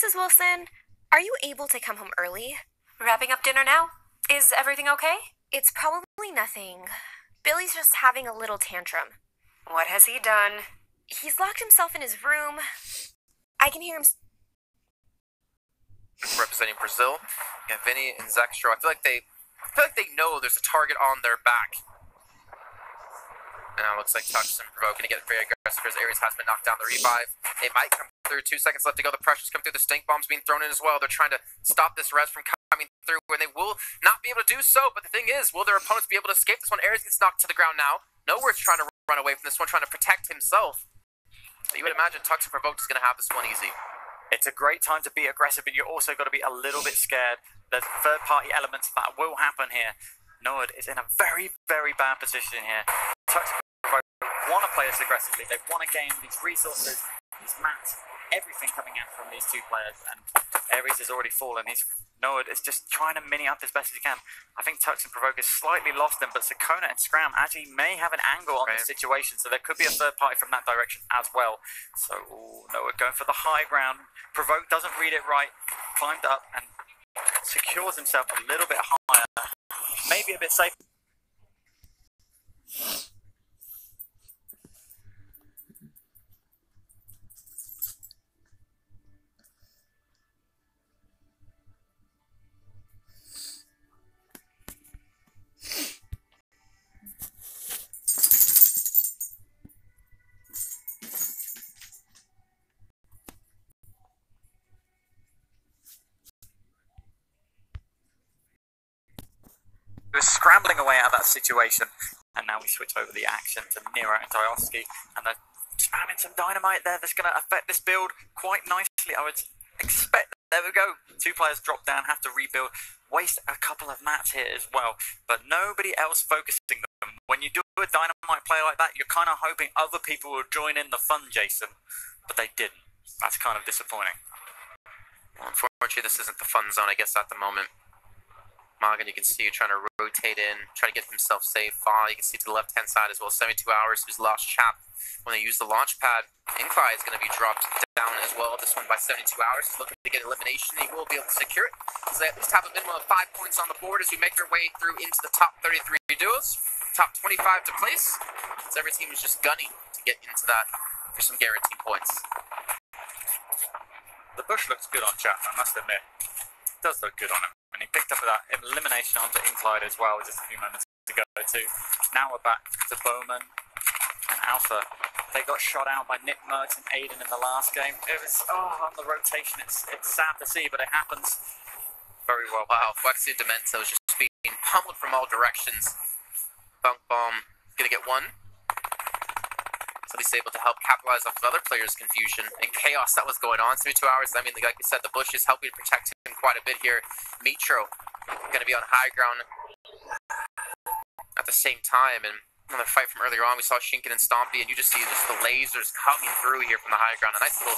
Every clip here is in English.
Mrs. Wilson, are you able to come home early? Wrapping up dinner now? Is everything okay? It's probably nothing. Billy's just having a little tantrum. What has he done? He's locked himself in his room. I can hear him. Representing Brazil, yeah, Vinny and Zextro. I feel like they know there's a target on their back. And now it looks like Tux and Provoke going to get very aggressive as Ares has been knocked down the revive. It might come through. 2 seconds left to go. The pressure's come through. The stink bomb's being thrown in as well. They're trying to stop this res from coming through, and they will not be able to do so. But the thing is, will their opponents be able to escape this one? Ares gets knocked to the ground now. Nowhere's trying to run away from this one, trying to protect himself. But you would imagine Tux and Provoke is going to have this one easy. It's a great time to be aggressive, but you're also got to be a little bit scared. There's third-party elements that will happen here. Nord is in a very, very bad position here. Tux want to play this aggressively. They want to gain these resources, these mats, everything coming out from these two players. And Ares has already fallen. Nord is just trying to mini up as best as he can. I think Tux and Provoke has slightly lost him, but Sakona and Scram actually may have an angle on the situation, so there could be a third party from that direction as well. So Nord going for the high ground. Provoke doesn't read it right, climbed up and secures himself a little bit higher, maybe a bit safer. He was scrambling away out of that situation, and now we switch over the action to Nero and Dioski, and they're spamming some dynamite there that's going to affect this build quite nicely. I would expect. There we go. 2 players drop down, have to rebuild, waste a couple of mats here as well, but nobody else focusing them. When you do a dynamite play like that, you're kind of hoping other people will join in the fun, Jason, but they didn't. That's kind of disappointing. Well, unfortunately, this isn't the fun zone, I guess, at the moment. Magan, you can see trying to rotate in, try to get himself safe. You can see to the left-hand side as well, 72 Hours, who's lost Chap when they use the launch pad. Incly is going to be dropped down as well. This one by 72 Hours. He's looking to get elimination. He will be able to secure it. So they at least have a minimum of 5 points on the board as we make their way through into the top 33 duos. Top 25 to place. So every team is just gunning to get into that for some guaranteed points. The bush looks good on Chap, I must admit. It does look good on him. And he picked up that elimination onto Incline as well, just a few moments to go too. Now we're back to Bowman and Alpha. They got shot out by Nick Merckx and Aiden in the last game. It was, on the rotation, it's sad to see, but it happens very well. Wow, Flexi Demento is just being pummeled from all directions. Bunk Bomb gonna get one. So he's able to help capitalize off of other players' confusion and chaos that was going on. 72 Hours, I mean, like we said, the bush is helping to protect him quite a bit here. Mitro going to be on high ground at the same time. And another fight from earlier on, we saw Shinken and Stompy, and you just see just the lasers coming through here from the high ground. A nice little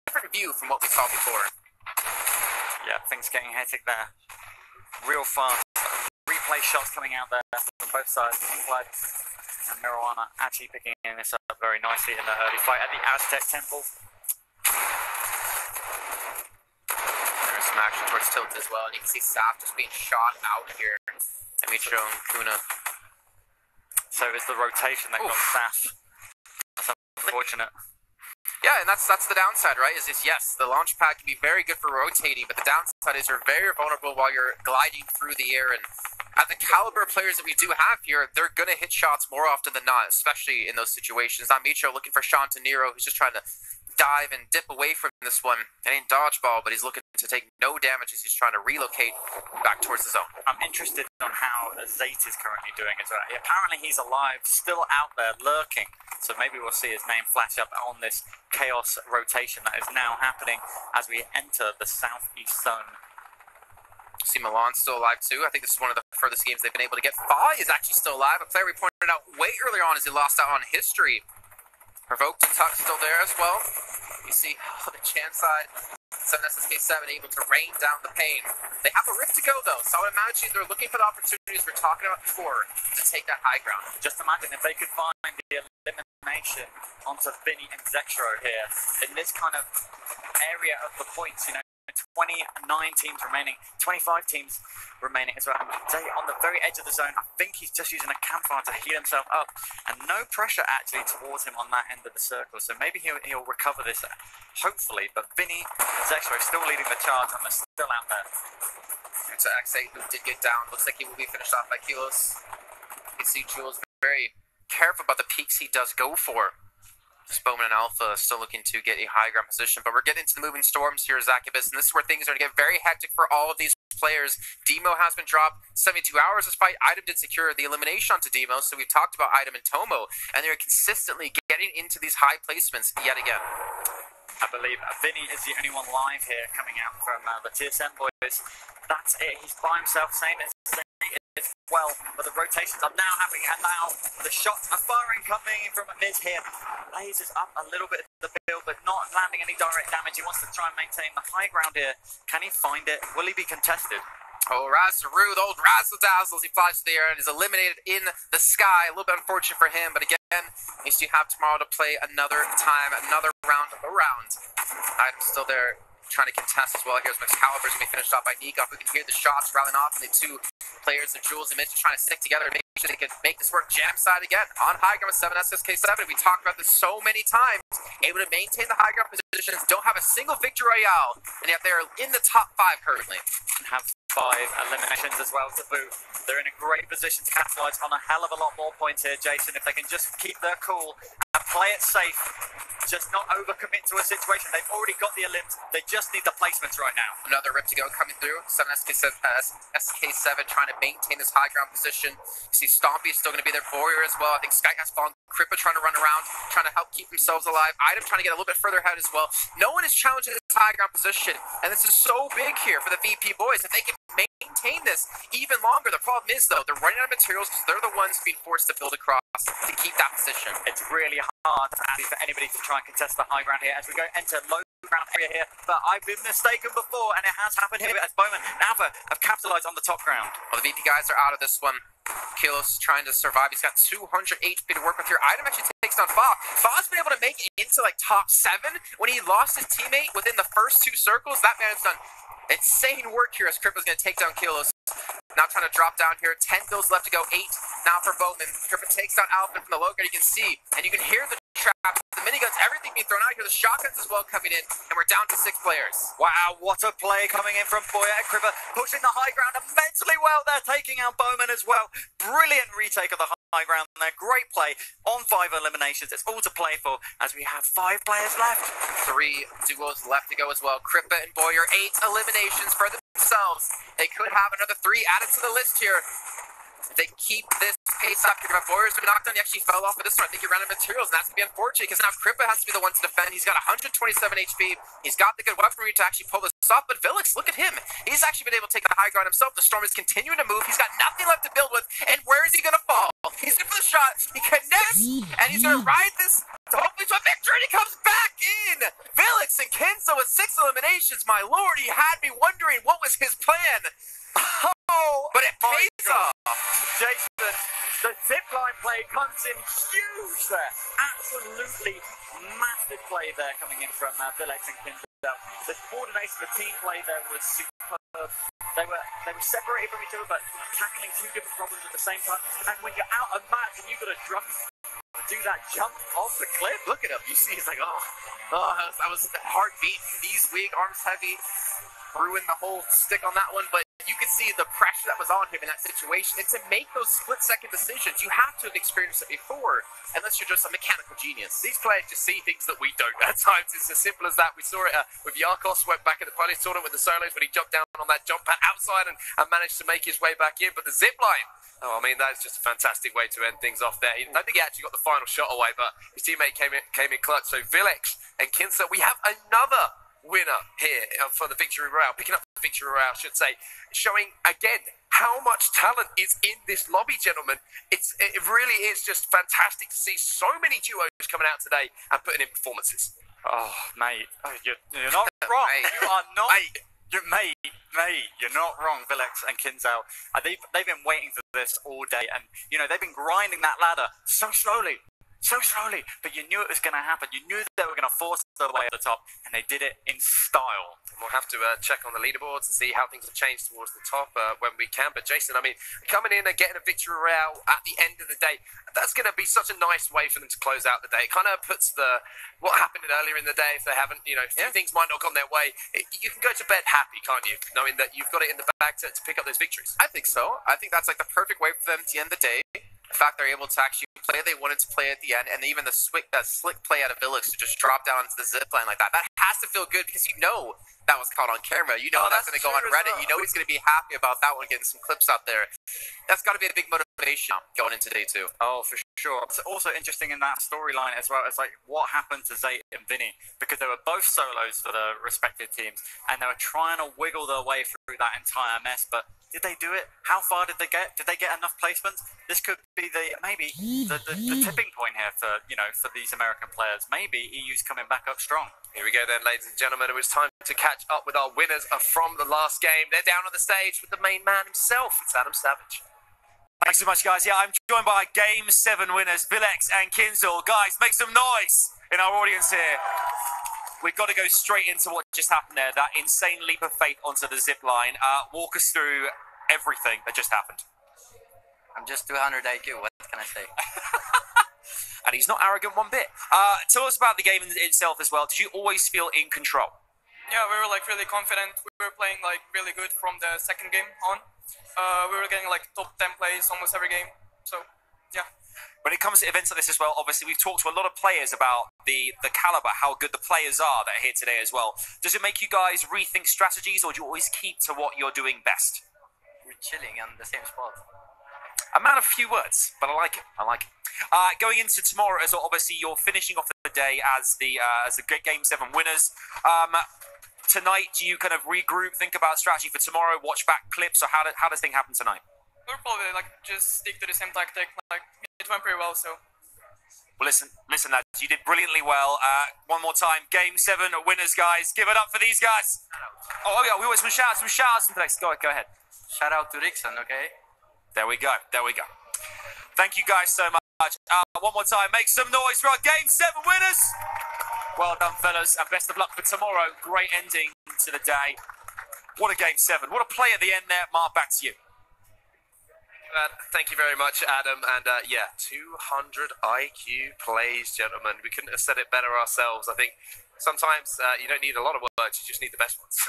different view from what we saw before. Yeah, things getting hectic there. Real fast. Replay shots coming out there from both sides. Incline and Marijuana actually picking this up very nicely in the early fight at the Aztec Temple. There's some action towards Tilt as well, and you can see Saf just being shot out here. And Mitro and Kuna. So it's the rotation that got Saf. That's unfortunate. Yeah, and that's the downside, right? Is yes, the launch pad can be very good for rotating, but the downside is you're very vulnerable while you're gliding through the air. And at the caliber of players that we do have here, they're going to hit shots more often than not, especially in those situations. Not Mitro looking for Shantan Nero, who's just trying to dive and dip away from this one. It ain't dodgeball, but he's looking to take no damage as he's trying to relocate back towards the zone. I'm interested on how Zayt is currently doing as well. Apparently he's alive, still out there lurking. So maybe we'll see his name flash up on this chaos rotation that is now happening as we enter the southeast zone. See Milan's still alive too. I think this is one of the furthest games they've been able to get. Fai is actually still alive. A player we pointed out way earlier on as he lost out on history. Provoked and Tuck still there as well. You see the Chan side, 7SSK7 able to rain down the pain. They have a rift to go though, so I would imagine they're looking for the opportunities we're talking about before to take that high ground. Just imagine if they could find the elimination elimination onto Vinny and Zexro here in this kind of area of the points. 29 teams remaining, 25 teams remaining as well. Zay on the very edge of the zone. I think he's just using a campfire to heal himself up, and no pressure actually towards him on that end of the circle. So maybe he'll recover this, hopefully. But Vinny and Zexro still leading the charge, and they're still out there. And to X8, who did get down, looks like he will be finished off by Kilos. You can see Jules very careful about the peaks he does go for. Bowman and Alpha still looking to get a high ground position, but we're getting into the moving storms here, Zacchaeus, and this is where things are going to get very hectic for all of these players. Demo has been dropped 72 hours despite Item did secure the elimination onto Demo, so we've talked about Item and Tomo, and they're consistently getting into these high placements yet again. I believe Vinny is the only one live here coming out from the TSM boys. That's it, he's by himself, same as as well, but the rotations are now happening, and now the shots are firing coming from Miz here. Blazes up a little bit of the build, but not landing any direct damage. He wants to try and maintain the high ground here. Can he find it? Will he be contested? Oh, Razaru, the old Razzle Dazzle, as he flies to the air and is eliminated in the sky. A little bit unfortunate for him, but again, we still have tomorrow to play another time, another round around. Item's still there, trying to contest as well. Here's Excalibur's going to be finished off by Nikov. We can hear the shots rattling off, and the two players of Jules and Mitch trying to stick together to make sure they can make this work. Jam side again on high ground with 7 SSK7. We talked about this so many times. Able to maintain the high ground positions, don't have a single victory royale, and yet they're in the top 5 currently. And have 5 eliminations as well to boot. They're in a great position to capitalize on a hell of a lot more points here, Jason, if they can just keep their cool and play it safe. Just not overcommit to a situation. They've already got the elims. They just need the placements right now. Another rip to go coming through. 7 SK7 trying to maintain this high ground position. You see Stompy is still going to be there. Warrior as well. I think Sky has fallen. Crippa trying to run around, trying to help keep themselves alive. Item trying to get a little bit further ahead as well. No one is challenging this high ground position, and this is so big here for the VP boys. If they can maintain this even longer, the problem is, though, they're running out of materials because they're the ones being forced to build across to keep that position. It's really hard for anybody to try and contest the high ground here as we go enter low ground area here, but I've been mistaken before, and it has happened here as Bowman and Alpha have capitalized on the top ground. Well, the VP guys are out of this one. Kilos trying to survive. He's got 200 HP to work with here. Item actually takes down Fa. Fa's been able to make it into like top 7 when he lost his teammate within the first 2 circles. That man's done insane work here as Crippa's going to take down Kilos. Now trying to drop down here. 10 kills left to go. 8 now for Bowman. Crippa takes down Alpha from the low ground. You can see, and you can hear the traps, the miniguns, everything being thrown out here. The shotguns as well coming in, and we're down to 6 players. Wow, what a play coming in from Boya and Crippa, pushing the high ground immensely well. They're taking out Bowman as well. Brilliant retake of the high ground there. Great play on 5 eliminations. It's all to play for as we have 5 players left. 3 duos left to go as well. Crippa and Boyer, 8 eliminations for themselves. They could have another 3 added to the list here. If they keep this pace up here, Boyer's been knocked down. He actually fell off of this one. I think he ran out of materials, and that's going to be unfortunate because now Crippa has to be the one to defend. He's got 127 HP. He's got the good weaponry to actually pull this off, but Villix, look at him. He's actually been able to take the high ground himself. The storm is continuing to move. He's got nothing left to build with, and where is he going to fall? He's in for the shot. He connects, and he's going to ride this to hopefully to a victory, and he comes back in. Villix and Kenzo with 6 eliminations. My lord, he had me wondering what was his plan. Oh, but it pays off. Jason, the zipline play comes in huge there. Absolutely massive play there coming in from Villix and Kinzel. The coordination of the team play there was superb. They were separated from each other, but tackling 2 different problems at the same time. And when you're out of match and you've got to do that jump off the cliff, look at him. You see, he's like, I was heart beating, knees weak, arms heavy. Ruined the whole stick on that one, but you can see the pressure that was on him in that situation. And to make those split-second decisions, you have to have experienced it before, unless you're just a mechanical genius. These players just see things that we don't. At times, it's as simple as that. We saw it with Yarkos, went back at the Pioneer tournament with the solos when he jumped down on that jump pad outside and managed to make his way back in. But the zip line, I mean, that's just a fantastic way to end things off there. I don't think he actually got the final shot away, but his teammate came in clutch. So Villix and Kinsa, we have another winner here for the Victory Royale, picking up the Victory Royale, I should say, showing again how much talent is in this lobby, gentlemen. It really is just fantastic to see so many duos coming out today and putting in performances. Oh, mate, you're not wrong. You are not. Mate, you're not wrong, Villix and Kinzel. They've been waiting for this all day, and they've been grinding that ladder so slowly. so slowly, but you knew it was going to happen. You knew they were going to force their way at the top, and they did it in style. We'll have to check on the leaderboards and see how things have changed towards the top when we can. But Jason, I mean, coming in and getting a victory royale at the end of the day, that's going to be such a nice way for them to close out the day. It kind of puts what happened earlier in the day, if they haven't, a few things might not have gone their way. You can go to bed happy, can't you? Knowing that you've got it in the bag to pick up those victories. I think so. I think that's like the perfect way for them to end the day. The fact they're able to actually play they wanted to play at the end, and even the slick play out of Villix to just drop down into the zip line like that. That has to feel good because you know that was caught on camera. You know that's going to go on Reddit. Well. You know he's going to be happy about that one, getting some clips out there. That's got to be a big motivation going into day 2. Oh, for sure. It's also interesting in that storyline as well. It's like what happened to Zayt and Vinny, because they were both solos for the respective teams, and they were trying to wiggle their way through that entire mess, but did they do it? How far did they get? Did they get enough placements? This could be the tipping point here for for these American players. Maybe EU's coming back up strong. Here we go then, ladies and gentlemen. It was time to catch up with our winners from the last game. They're down on the stage with the main man himself. It's Adam Savage. Thanks so much, guys. Yeah, I'm joined by Game 7 winners, Villix and Kinzel. Guys, make some noise in our audience here. We've got to go straight into what just happened there, that insane leap of faith onto the zip line. Walk us through everything that just happened. I'm just 200 IQ, what can I say? And he's not arrogant one bit. Tell us about the game itself as well. Did you always feel in control? Yeah, we were really confident. We were playing really good from the second game on. We were getting top 10 plays almost every game. So, yeah. When it comes to events like this as well, obviously we've talked to a lot of players about the caliber, how good the players are that are here today as well. Does it make you guys rethink strategies, or do you always keep to what you're doing best? We're chilling on the same spot. A man of few words, but I like it. Going into tomorrow as well, obviously you're finishing off the day as the Game 7 winners. Tonight, do you kind of regroup, think about strategy for tomorrow, watch back clips, or how does things happen tonight? We'll probably just stick to the same tactic. It went pretty well, so. Well, listen, lads, you did brilliantly well. One more time, Game 7 winners, guys. Give it up for these guys. Oh yeah, we always some shout outs from next. Go ahead. Shout out to Rickson, okay? There we go. Thank you guys so much. One more time, make some noise for our Game 7 winners. Well done, fellas, and best of luck for tomorrow. Great ending to the day. What a Game 7. What a play at the end there. Mark, back to you. Thank you very much, Adam. And 200 IQ plays, gentlemen. We couldn't have said it better ourselves. I think sometimes you don't need a lot of words, you just need the best ones.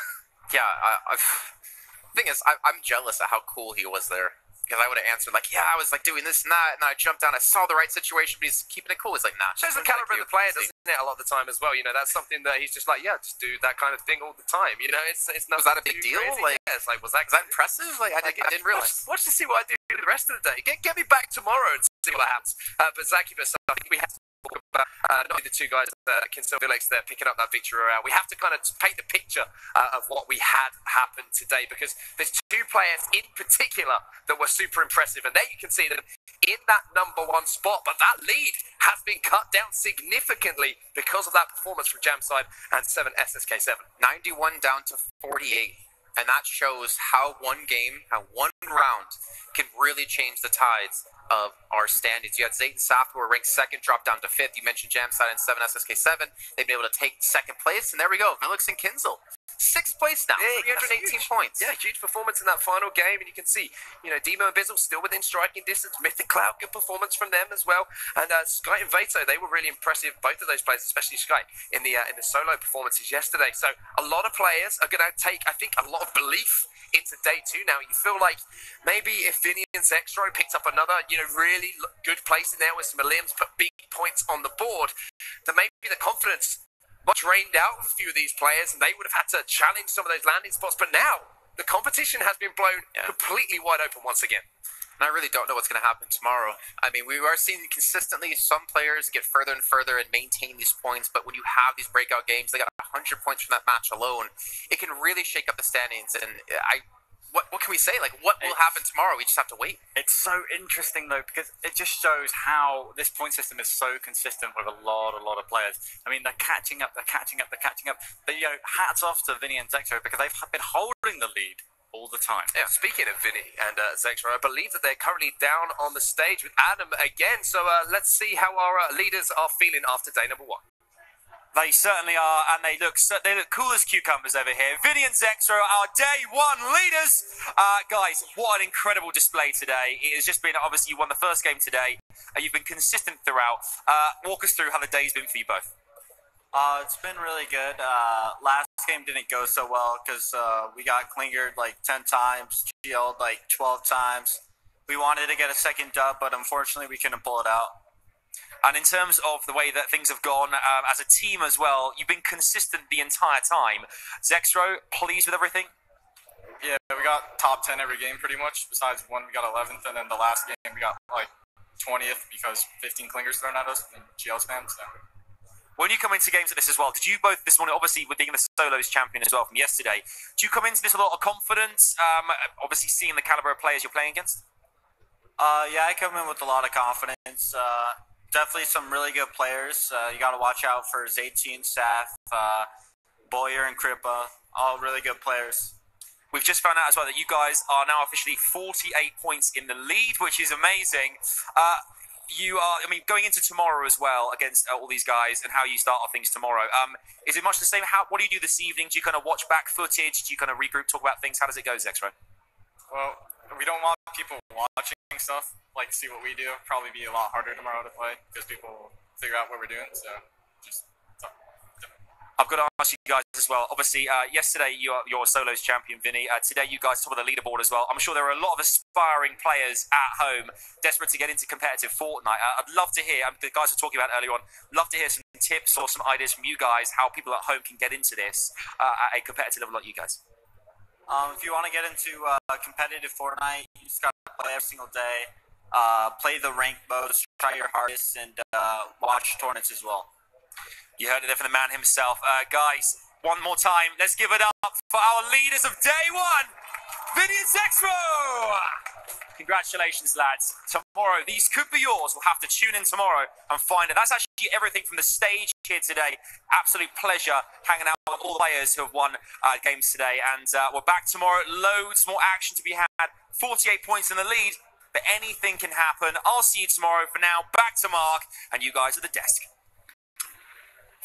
Yeah, the thing is, I'm jealous of how cool he was there. Because I would have answered, I was doing this and that, and I jumped down, I saw the right situation, but he's keeping it cool. He's like, nah. Shows the caliber of the player, doesn't it, a lot of the time as well. That's something that he's just just do that kind of thing all the time. It's not. Was that a big deal? Crazy. Was that impressive? I didn't realize. Watch to see what I do the rest of the day. Get me back tomorrow and see what happens. But Zacubus, I think we have to talk about not only the two guys, Kinzel Villix, there picking up that victory around. We have to kind of paint the picture of what we had happen today, because there's two players in particular that were super impressive, and there you can see them in that #1 spot, but that lead has been cut down significantly because of that performance from Jamside and 7 SSK7. 91 down to 48. And that shows how one round can really change the tides of our standings. You had Zayt and Saf, who were ranked 2nd, dropped down to 5th. You mentioned Jamside and 7 SSK7. They've been able to take 2nd place, and there we go. Villix and Kinzel. 6th place now, 318 points. Yeah, huge performance in that final game, and you can see, Demo and Bizzle still within striking distance. Mythic Cloud, good performance from them as well. And Sky and Vato, they were really impressive, both of those players, especially Sky, in the solo performances yesterday. So a lot of players are going to take, I think, a lot of belief into day 2 now. You feel like maybe if Vinny and Zextro picked up another, really good place in there with some limbs, put big points on the board, then maybe the confidence much rained out with a few of these players, and they would have had to challenge some of those landing spots. But now the competition has been blown completely wide open once again. And I really don't know what's going to happen tomorrow. I mean, we are seeing consistently some players get further and further and maintain these points, but when you have these breakout games, they got 100 points from that match alone, it can really shake up the standings. And what can we say? What will happen tomorrow? We just have to wait. It's so interesting, though, because it just shows how this point system is so consistent with a lot of players. I mean, they're catching up. But, hats off to Vinny and Zextro, because they've been holding the lead all the time. Yeah, speaking of Vinny and Zexro, I believe that they're currently down on the stage with Adam again. So let's see how our leaders are feeling after day number 1. They certainly are, and they look cool as cucumbers over here. Vinny and Zexro, our day 1 leaders. Guys, what an incredible display today. It has just been, obviously, you won the first game today. You've been consistent throughout. Walk us through how the day's been for you both. It's been really good. Last game didn't go so well because we got clingered like 10 times, GL'd like 12 times. We wanted to get a second dub, but unfortunately we couldn't pull it out. And in terms of the way that things have gone as a team as well, you've been consistent the entire time. Zexro, pleased with everything? Yeah, we got top 10 every game pretty much. Besides one, we got 11th, and then the last game we got like 20th because 15 clingers thrown at us and GL spam. So. When you come into games like this as well, did you both this morning, obviously with being the solos champion as well from yesterday, do you come into this with a lot of confidence? Obviously seeing the caliber of players you're playing against? Yeah, I come in with a lot of confidence. Definitely some really good players. You got to watch out for Z18, Saf, Boyer, and Kripa. All really good players. We've just found out as well that you guys are now officially 48 points in the lead, which is amazing. You are, I mean, going into tomorrow as well against all these guys and how you start off things tomorrow. Is it much the same? What do you do this evening? Do you kind of watch back footage? Do you kind of regroup, talk about things? How does it go, Zexro? Well, we don't want people watching stuff, like see what we do. Probably be a lot harder tomorrow to play because people will figure out what we're doing. So just. I've got to ask you guys as well. Obviously, yesterday you're solos champion, Vinny. Today you guys top of the leaderboard as well. I'm sure there are a lot of aspiring players at home desperate to get into competitive Fortnite. I'd love to hear, the guys were talking about earlier on, love to hear some tips or some ideas from you guys how people at home can get into this at a competitive level like you guys. If you want to get into competitive Fortnite, you just got to play every single day. Play the ranked modes, try your hardest, and watch tournaments as well. You heard it there from the man himself. Guys, one more time, let's give it up for our leaders of day 1, Vinny and Zexro! Congratulations, lads. Tomorrow, these could be yours. We'll have to tune in tomorrow and find it. That's actually everything from the stage here today. Absolute pleasure hanging out with all the players who have won games today. And we're back tomorrow. Loads more action to be had. 48 points in the lead, but anything can happen. I'll see you tomorrow. For now, back to Mark, and you guys at the desk.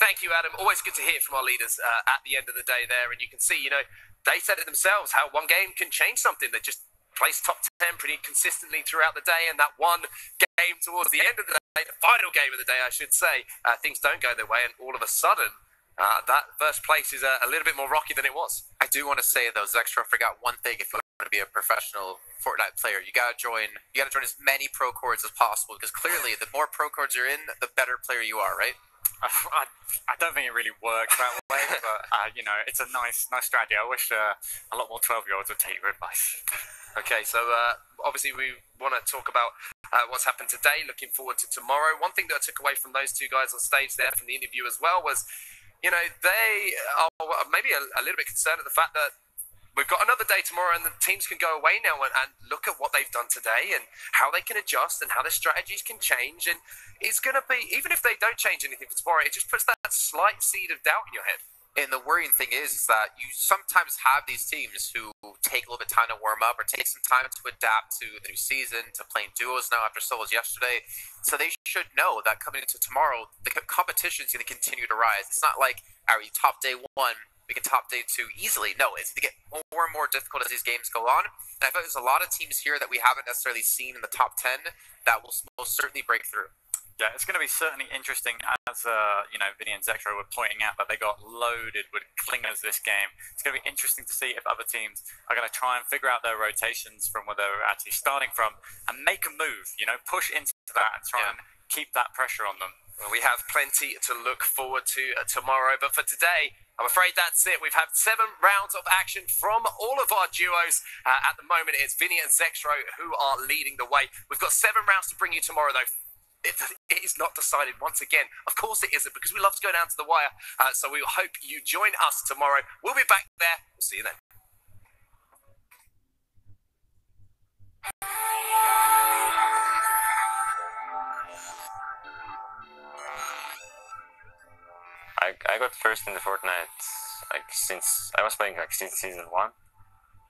Thank you, Adam. Always good to hear from our leaders at the end of the day there. And you can see, you know, they said it themselves, how one game can change something. They just placed top 10 pretty consistently throughout the day. And that one game towards the end of the day, the final game of the day, I should say, things don't go their way. And all of a sudden, that first place is a little bit more rocky than it was. I do want to say, though, Zexro forgot one thing. If you want to be a professional Fortnite player, you gotta join as many pro cords as possible, because clearly the more pro cords you're in, the better player you are, right? I don't think it really works that way, but you know, it's a nice strategy. I wish a lot more 12-year-olds would take your advice. Okay, so obviously we want to talk about what's happened today, looking forward to tomorrow. One thing that I took away from those two guys on stage there from the interview as well was, you know, they are maybe a little bit concerned at the fact that we've got another day tomorrow and the teams can go away now and look at what they've done today and how they can adjust and how their strategies can change. And it's going to be, even if they don't change anything for tomorrow, it just puts that slight seed of doubt in your head. And the worrying thing is that you sometimes have these teams who take a little bit of time to warm up or take some time to adapt to the new season, to playing duos now after solos yesterday. So they should know that coming into tomorrow, the competition is going to continue to rise. It's not like, all right, you top day 1, we can top day 2 easily. No, it's going to get more and more difficult as these games go on. And I feel there's a lot of teams here that we haven't necessarily seen in the top 10 that will most certainly break through. Yeah, it's going to be certainly interesting, as you know, Vinny and Zexro were pointing out that they got loaded with clingers this game. It's going to be interesting to see if other teams are going to try and figure out their rotations from where they're actually starting from and make a move, you know, push into that and try and keep that pressure on them. Well, we have plenty to look forward to tomorrow, but for today, I'm afraid that's it. We've had 7 rounds of action from all of our duos. At the moment, it's Vinny and Zexro who are leading the way. We've got 7 rounds to bring you tomorrow, though. It is not decided once again. Of course it isn't, because we love to go down to the wire. So we hope you join us tomorrow. We'll be back there. We'll see you then. I got first in the Fortnite, like, since I was playing, like, since season 1.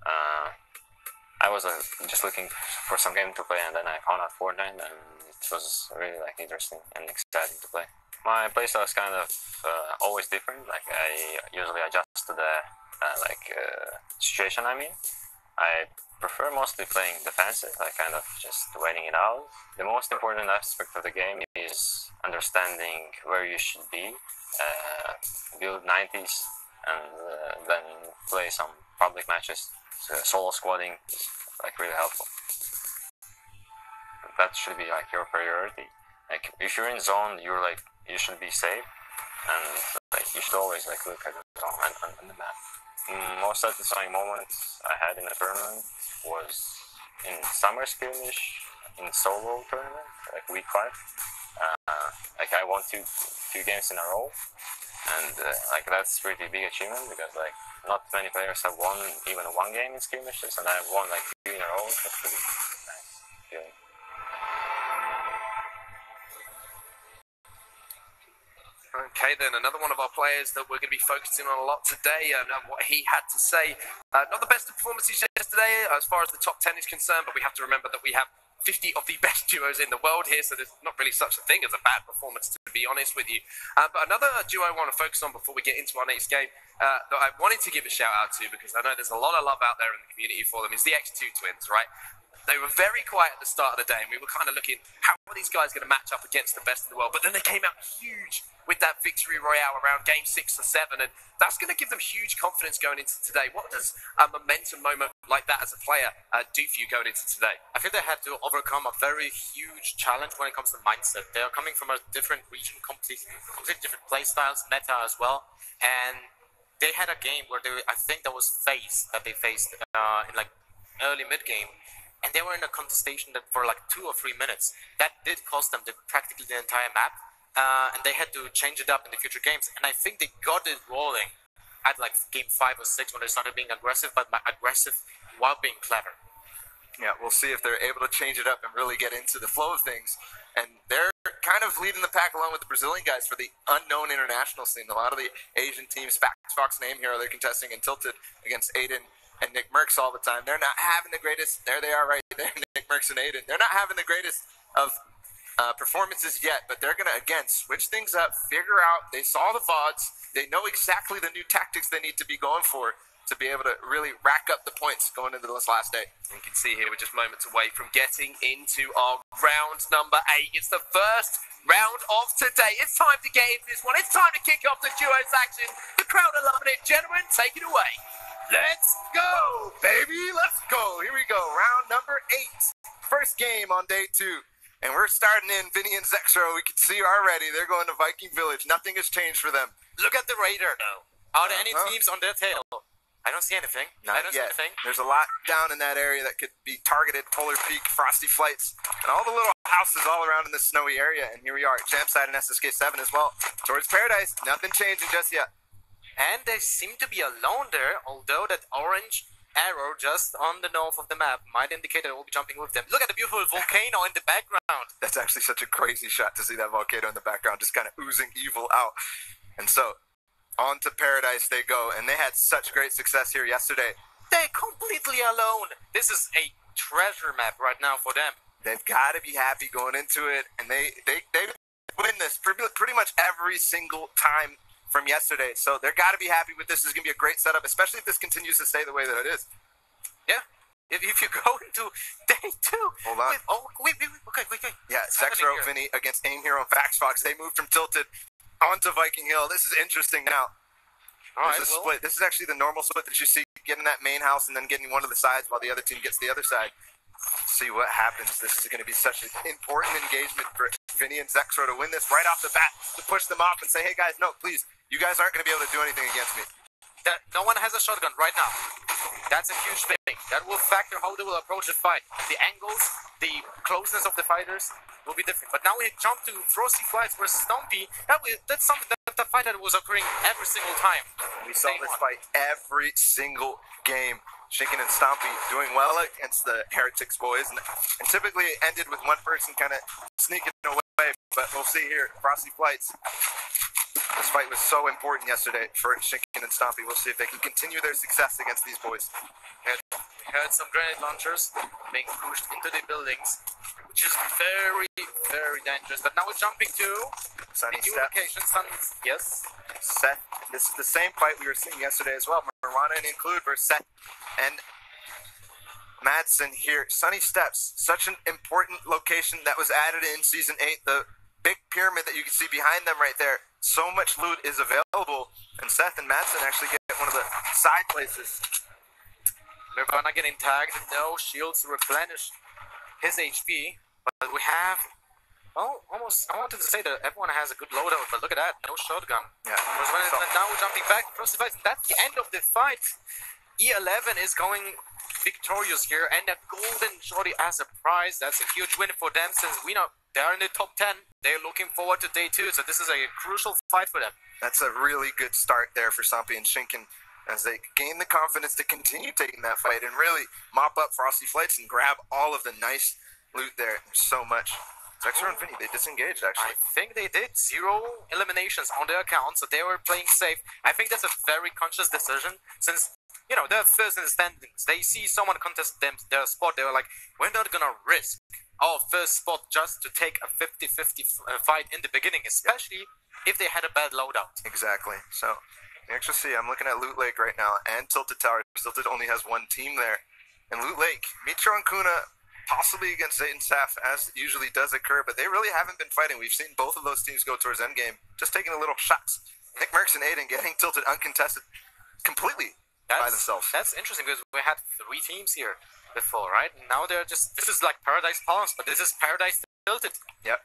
I was just looking for some game to play, and then I found out Fortnite, and it was really like interesting and exciting to play. My playstyle is kind of always different. Like I usually adjust to the situation I'm in. I prefer mostly playing defensive, like kind of just waiting it out. The most important aspect of the game is understanding where you should be, build 90s, and then play some public matches. So solo squadding is like really helpful. That should be like your priority. Like if you're in zone, you should be safe, and like you should always like look at the zone on the map. Most satisfying moments I had in a tournament was in summer skirmish in solo tournament, like week 5. Like I won two games in a row, and like that's pretty big achievement because like not many players have won even one game in skirmishes, and I've won like 2 in a row. That's pretty nice feeling. Okay, then another one of our players that we're going to be focusing on a lot today, and what he had to say. Not the best of performances yesterday as far as the top 10 is concerned, but we have to remember that we have 50 of the best duos in the world here, so there's not really such a thing as a bad performance, to be honest with you. But another duo I want to focus on before we get into our next game that I wanted to give a shout out to, because I know there's a lot of love out there in the community for them, is the X2 twins, right? They were very quiet at the start of the day, and we were kind of looking, how are these guys going to match up against the best in the world? But then they came out huge with that victory royale around game 6 or 7, and that's going to give them huge confidence going into today. What does a momentum moment like that as a player do for you going into today? I feel they had to overcome a very huge challenge when it comes to mindset. They are coming from a different region, completely different play styles, meta as well, and they had a game where I think that was FaZe that they faced in like early mid game. And they were in a contestation that for like 2 or 3 minutes. That did cost them practically the entire map. And they had to change it up in the future games. And I think they got it rolling at like game 5 or 6 when they started being aggressive, but aggressive while being clever. Yeah, we'll see if they're able to change it up and really get into the flow of things. And they're kind of leading the pack along with the Brazilian guys for the unknown international scene. A lot of the Asian teams, Fox Name Hero, they're contesting and Tilted against Aiden and Nick Merckx all the time. They're not having the greatest, there they are right there, Nick Merckx and Aiden. They're not having the greatest of performances yet, but they're going to, again, switch things up, figure out, they saw the VODs, they know exactly the new tactics they need to be going for to be able to really rack up the points going into this last day. You can see here we're just moments away from getting into our round number 8. It's the first round of today. It's time to get into this one. It's time to kick off the duos action. The crowd are loving it. Gentlemen, take it away. Let's go, baby. Let's go. Here we go. Round number 8. First game on day 2. And we're starting in Vinny and Zexro. We can see already they're going to Viking Village. Nothing has changed for them. Look at the radar, though. Are there any teams on their tail? I don't see anything. Not yet. There's a lot down in that area that could be targeted. Polar Peak, Frosty Flights, and all the little houses all around in the snowy area. And here we are at Jamside and SSK7 as well. Towards Paradise. Nothing changing just yet. And they seem to be alone there, although that orange arrow just on the north of the map might indicate that we'll be jumping with them. Look at the beautiful volcano in the background. That's actually such a crazy shot to see that volcano in the background, just kind of oozing evil out. And so, on to Paradise they go, and they had such great success here yesterday. They're completely alone. This is a treasure map right now for them. They've got to be happy going into it, and they win this pretty much every single time from yesterday. So they're got to be happy with this. This is going to be a great setup, especially if this continues to stay the way that it is. Yeah. If you go into day 2. Hold on. Wait. Okay. Yeah, Zexro, Vinny against Aim Hero and Fox. They moved from Tilted onto Viking Hill. This is interesting now. There's a split. This is actually the normal split that you see, getting that main house and then getting one of the sides while the other team gets the other side. See what happens. This is going to be such an important engagement for Vinny and Zexro to win this right off the bat, to push them off and say, hey guys, no, please, you guys aren't going to be able to do anything against me. No one has a shotgun right now. That's a huge thing. That will factor how they will approach the fight. The angles, the closeness of the fighters will be different. But now we jump to Frosty Flights versus Stompy. That's something that the fight that was occurring every single time. We saw this fight every single game. Shinken and Stompy doing well against the Heretics boys, and typically it ended with one person kind of sneaking away, but we'll see here. Frosty Flights This fight was so important yesterday for Shinken and Stompy. We'll see if they can continue their success against these boys. We had some grenade launchers being pushed into the buildings, which is very, very dangerous. But now we're jumping to Sunny a new Step. location. Yes. Seth. This is the same fight we were seeing yesterday as well. Marana and Include versus Seth and Madsen here. Sunny Steps, such an important location that was added in Season 8. The big pyramid that you can see behind them right there. So much loot is available, and Seth and Madsen actually get one of the side places. Nirvana getting tagged, no shields to replenish his HP, but we have, oh, almost, I wanted to say that everyone has a good loadout, but look at that, no shotgun. Yeah. Now we're jumping back across the fight, that's the end of the fight. E11 is going victorious here, and a golden shorty as a prize. That's a huge win for them, since we know they're in the top 10. They're looking forward to day 2, so this is a crucial fight for them. That's a really good start there for Stompy and Shinken as they gain the confidence to continue taking that fight and really mop up Frosty Flights and grab all of the nice loot there. There's so much. Zexor and Vinny, they disengaged actually. I think they did 0 eliminations on their account, so they were playing safe. I think that's a very conscious decision, since, you know, they're first in the standings. They see someone contest their spot, they were like, we're not gonna risk our first spot just to take a 50-50 fight in the beginning, especially if they had a bad loadout. Exactly. So you actually see, I'm looking at Loot Lake right now and Tilted Tower. Tilted only has one team there. And Loot Lake, Mitro and Kuna, possibly against Zayton Saf, as usually does occur, but they really haven't been fighting. We've seen both of those teams go towards endgame, just taking a little shots. Nick Merckx and Aiden getting Tilted uncontested completely by themselves. That's interesting, because we had 3 teams here before, right? Now they're just, this is like Paradise Palms, but this is Paradise Tilted. Yep,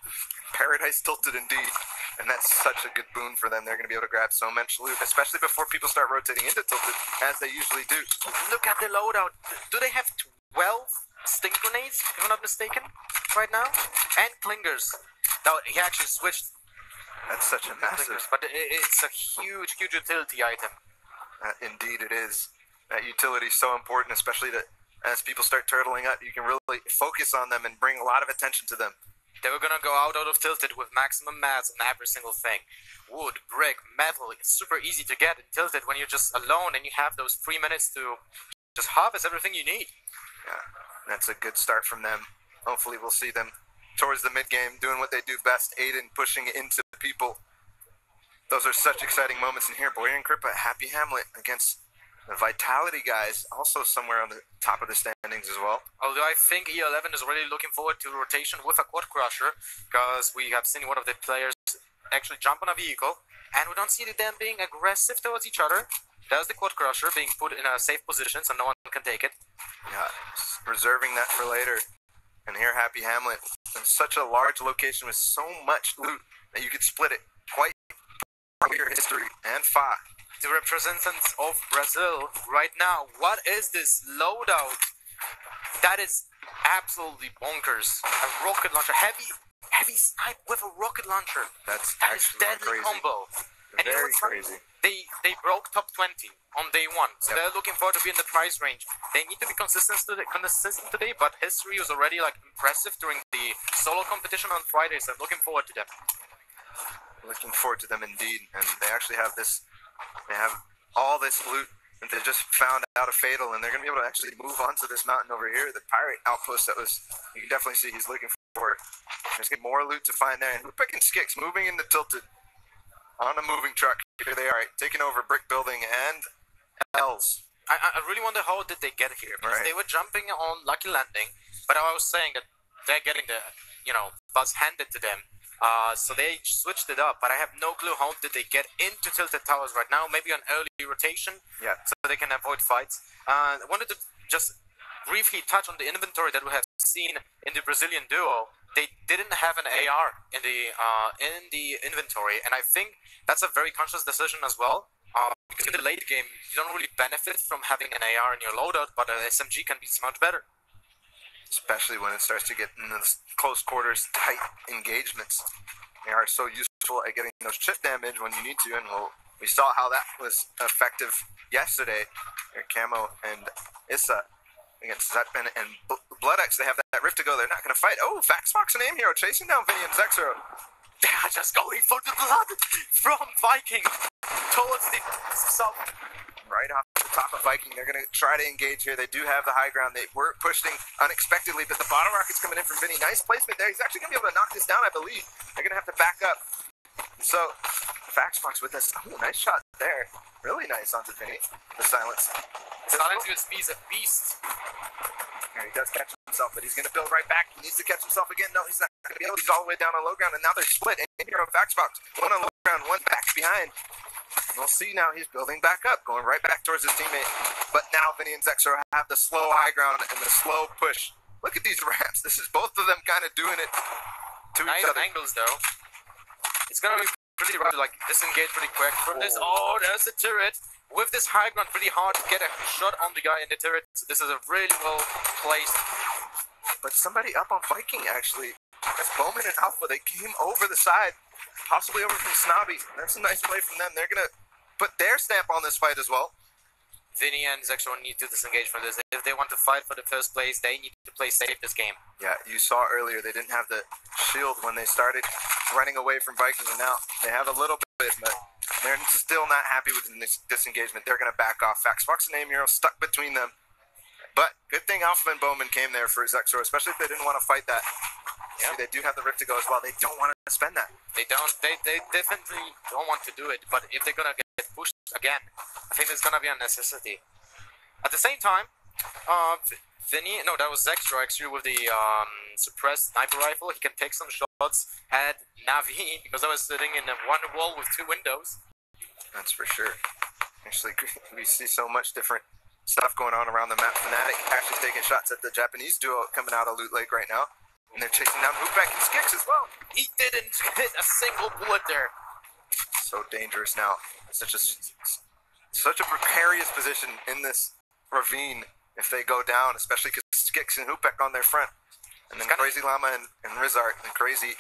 Paradise Tilted indeed. And that's such a good boon for them. They're going to be able to grab so much loot, especially before people start rotating into Tilted, as they usually do. Look at the loadout. Do they have 12 sting grenades, if I'm not mistaken, right now? And clingers. No, he actually switched. That's such a massive... Clingers, but it's a huge, huge utility item. Indeed it is. That utility is so important, especially as people start turtling up, you can really focus on them and bring a lot of attention to them. They were gonna go out of Tilted with maximum mats on every single thing. Wood, brick, metal, it's super easy to get in Tilted when you're just alone and you have those 3 minutes to just harvest everything you need. Yeah, that's a good start from them. Hopefully we'll see them towards the mid-game doing what they do best, Aiden pushing into people. Those are such exciting moments in here. Boyer and Kripa, Happy Hamlet against the Vitality guys, also somewhere on the top of the standings as well. Although I think E11 is already looking forward to rotation with a Quad Crusher, because we have seen one of the players actually jump on a vehicle, and we don't see them being aggressive towards each other. There's the Quad Crusher being put in a safe position so no one can take it. Yeah, reserving that for later. And here Happy Hamlet, in such a large location with so much loot that you could split it quite from your history and Fa. The representatives of Brazil right now, what is this loadout? That is absolutely bonkers. A rocket launcher, heavy snipe with a rocket launcher. That is deadly crazy. combo. And Very crazy. They broke top 20 on day 1, so they're looking forward to be in the price range. They need to be consistent today, but history was already like impressive during the solo competition on Friday, so I'm looking forward to them. Looking forward to them indeed, and they actually have this. They have all this loot that they just found out of Fatal, and they're going to be able to actually move on to this mountain over here, the pirate outpost that was, you can definitely see he's looking for it. There's going to be more loot to find there, and Hoopek and Skix moving into Tilted on a moving truck. Here they are, taking over Brick Building and L's. I really wonder how did they get here, because they were jumping on Lucky Landing, but I was saying that they're getting the, buzz handed to them. So they switched it up, but I have no clue how did they get into Tilted Towers right now. Maybe an early rotation, so they can avoid fights. I wanted to just briefly touch on the inventory that we have seen in the Brazilian duo. They didn't have an AR in the inventory, and I think that's a very conscious decision as well. Because in the late game, you don't really benefit from having an AR in your loadout, but an SMG can be much better. Especially when it starts to get in those close quarters, tight engagements. They are so useful at getting those chip damage when you need to, and we saw how that was effective yesterday. Here, Camo and Issa against Zetman and BloodX. They have that rift to go. They're not going to fight. Oh, Fax Fox and Aim Hero chasing down Vinny and Zexero. They are just going for the blood from Viking towards the south. Right off the top of Viking, they're going to try to engage here. They do have the high ground. They were pushing unexpectedly, but the bottom rocket's coming in from Vinny. Nice placement there. He's actually going to be able to knock this down, I believe. They're going to have to back up. So, Faxfox with us. Oh, nice shot there. Really nice onto Vinny. The silence. Silence is a beast. He does catch himself, but he's going to build right back. He needs to catch himself again. No, he's not going to be able. He's all the way down on low ground, and now they're split. And here on Faxfox, one on low ground, one back behind. We'll see now. He's building back up, going right back towards his teammate. But now Vinny and Zexor have the slow high ground and the slow push. Look at these ramps. This is both of them kind of doing it to Nice each other. angles though. It's gonna be pretty rough to like disengage pretty quick from this. Oh, there's the turret. With this high ground, pretty hard to get a shot on the guy in the turret. So this is a really well placed. But somebody up on Viking actually. That's Bowman and Alpha. They came over the side, possibly over from Snobby. That's a nice play from them. They're gonna put their stamp on this fight as well. Vinny and Zexor need to disengage from this. If they want to fight for the first place, they need to play safe this game. Yeah, you saw earlier they didn't have the shield when they started running away from Viking, and now they have a little bit, but they're still not happy with this disengagement. They're going to back off. Faxfox and Amuro stuck between them. But good thing Alpha and Bowman came there for Zexor, especially if they didn't want to fight that. Yeah. See, they do have the Rift to go as well. They don't want to spend that. They definitely don't want to do it, but if they're gonna get pushed again, I think it's gonna be a necessity. At the same time, Vinny, no, that was Zexor actually with the suppressed sniper rifle. He can take some shots at Navi because I was sitting in one wall with two windows. That's for sure. Actually, we see so much different stuff going on around the map. Fnatic actually taking shots at the Japanese duo coming out of Loot Lake right now. And they're chasing down Hoopback and Skix as well. He didn't hit a single bullet there. So dangerous now. Such a precarious position in this ravine if they go down, especially because Skix and Hoopback on their front. And then Crazy Llama and Rizart and Crazy.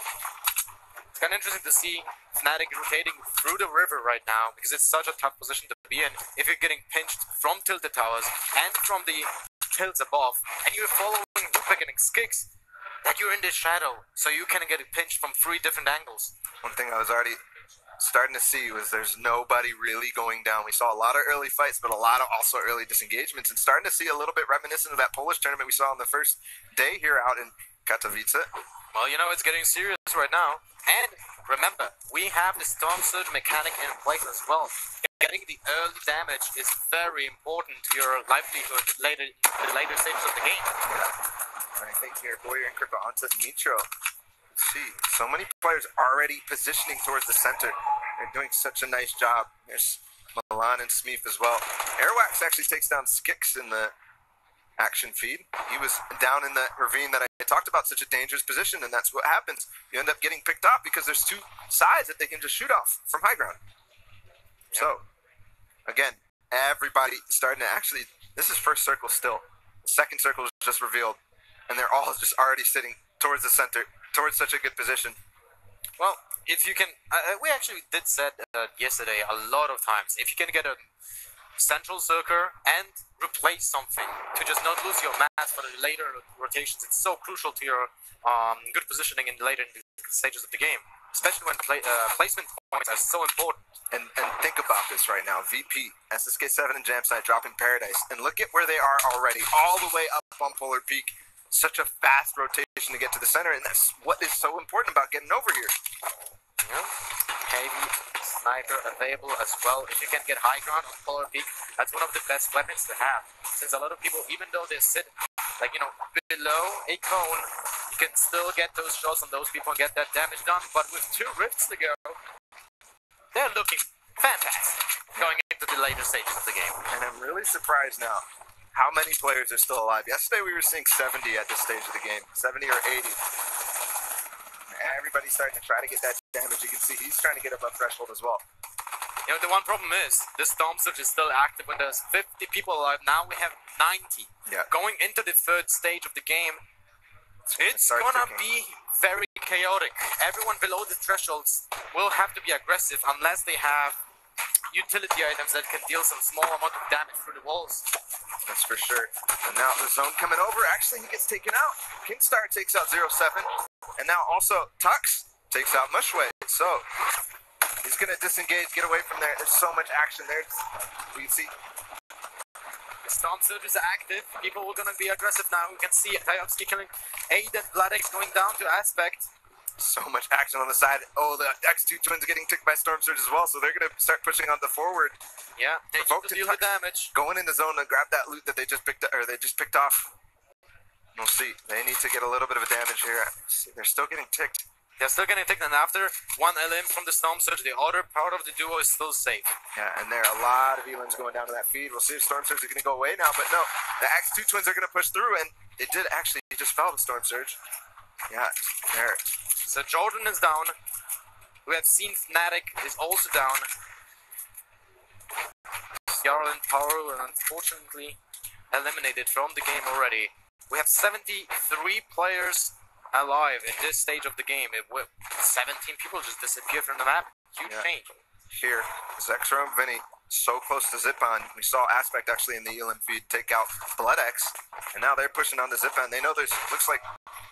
It's kind of interesting to see Fnatic rotating through the river right now because it's such a tough position to be in. If you're getting pinched from tilted towers and from the hills above, and you're following Hoopback and Skix, that you're in the shadow, so you can get pinched from 3 different angles. One thing I was already starting to see was there's nobody really going down. We saw a lot of early fights, but a lot of also early disengagements, and starting to see a little bit reminiscent of that Polish tournament we saw on the first day here out in Katowice. Well, you know, it's getting serious right now. And remember, we have the Storm Surge mechanic in place as well. Getting the early damage is very important to your livelihood later in the later stages of the game. And I think here, Boyer and Kripa onto Mitro. See, so many players already positioning towards the center. They're doing such a nice job. There's Milan and Smeef as well. Airwax actually takes down Skix in the action feed. He was down in that ravine that I talked about, such a dangerous position, and that's what happens. You end up getting picked off because there's 2 sides that they can just shoot off from high ground. Yep. So, again, everybody starting to actually, this is first circle still. The second circle is just revealed, and they're all just already sitting towards the center, towards such a good position. Well, if you can, we actually did said yesterday a lot of times, if you can get a central circle and replace something to just not lose your mass for the later rotations, it's so crucial to your good positioning in the later stages of the game, especially when placement points are so important. And think about this right now. VP, SSK7 and Jamside dropping Paradise, and look at where they are already, all the way up on Polar Peak. Such a fast rotation to get to the center, and that's what is so important about getting over here. Yeah. Heavy sniper available as well. If you can get high ground on Polar Peak, that's one of the best weapons to have. Since a lot of people, even though they sit, like, you know, below a cone, you can still get those shots on those people and get that damage done. But with 2 rifts to go, they're looking fantastic going into the later stages of the game. And I'm really surprised now how many players are still alive. Yesterday we were seeing 70 at this stage of the game, 70 or 80. Everybody's starting to try to get that damage. You can see he's trying to get above threshold as well. You know, the one problem is the Storm Surge is still active when there's 50 people alive. Now we have 90. Yeah. Going into the 3rd stage of the game, it's gonna be very chaotic. Everyone below the thresholds will have to be aggressive unless they have utility items that can deal some small amount of damage through the walls. That's for sure. And now the zone coming over. Actually, he gets taken out. Kingstar takes out 0-7. And now also Tux takes out Mushway. So he's going to disengage, get away from there. There's so much action there. We can see. The Storm Surge is active. People are going to be aggressive now. We can see Tajovsky killing Aiden, Bladex going down to Aspect. So much action on the side. Oh, the X2 Twins are getting ticked by Storm Surge as well, so they're going to start pushing on the forward. Yeah, they need to deal the damage. Going in the zone to grab that loot that they just picked off. We'll see. They need to get a little bit of a damage here. They're still getting ticked. They're still getting ticked, and after one LM from the Storm Surge, the other part of the duo is still safe. Yeah, and there are a lot of elims going down to that feed. We'll see if Storm Surge is going to go away now, but no. The X2 Twins are going to push through, and they did actually just fell to Storm Surge. Yeah, there. So Jordan is down. We have seen Fnatic is also down. Jarl and Power were unfortunately eliminated from the game already. We have 73 players alive in this stage of the game. 17 people just disappeared from the map. Huge change. Here, Zexro and Vinny so close to Zippon. We saw Aspect actually in the elim feed take out BloodX, and now they're pushing on the Zippon. They know there's looks like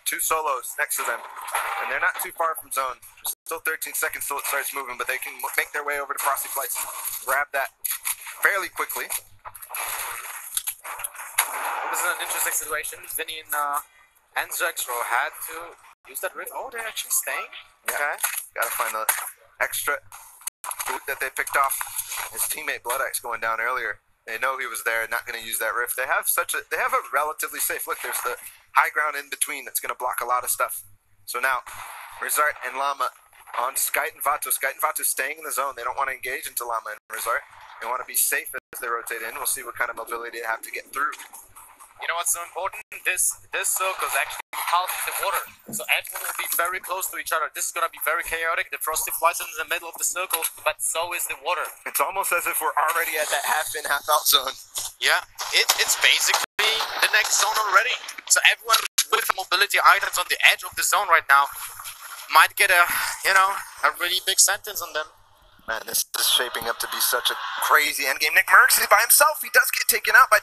2 solos next to them, and they're not too far from zone. There's still 13 seconds till it starts moving, but they can make their way over to Frosty Flights, grab that fairly quickly. This is an interesting situation. Vinny and Zexro had to use that rift. Oh, they're actually staying? Yeah. Okay. Gotta find the extra loot that they picked off. His teammate BloodX going down earlier. They know he was there, not going to use that rift. They have a relatively safe look. There's the high ground in between that's going to block a lot of stuff. So now, Rizart and Llama on Skite and Vato. Skite and Vato staying in the zone. They don't want to engage into Llama and Rizart. They want to be safe as they rotate in. We'll see what kind of mobility they have to get through. You know what's so important? This circle is actually half the water, so everyone will be very close to each other. This is going to be very chaotic. The Frosty Flights in the middle of the circle, but so is the water. It's almost as if we're already at that half-in, half-out zone. Yeah, it's basically the next zone already. So everyone with mobility items on the edge of the zone right now might get a really big sentence on them. Man, this is shaping up to be such a crazy endgame. Nick Merckx is by himself. He does get taken out by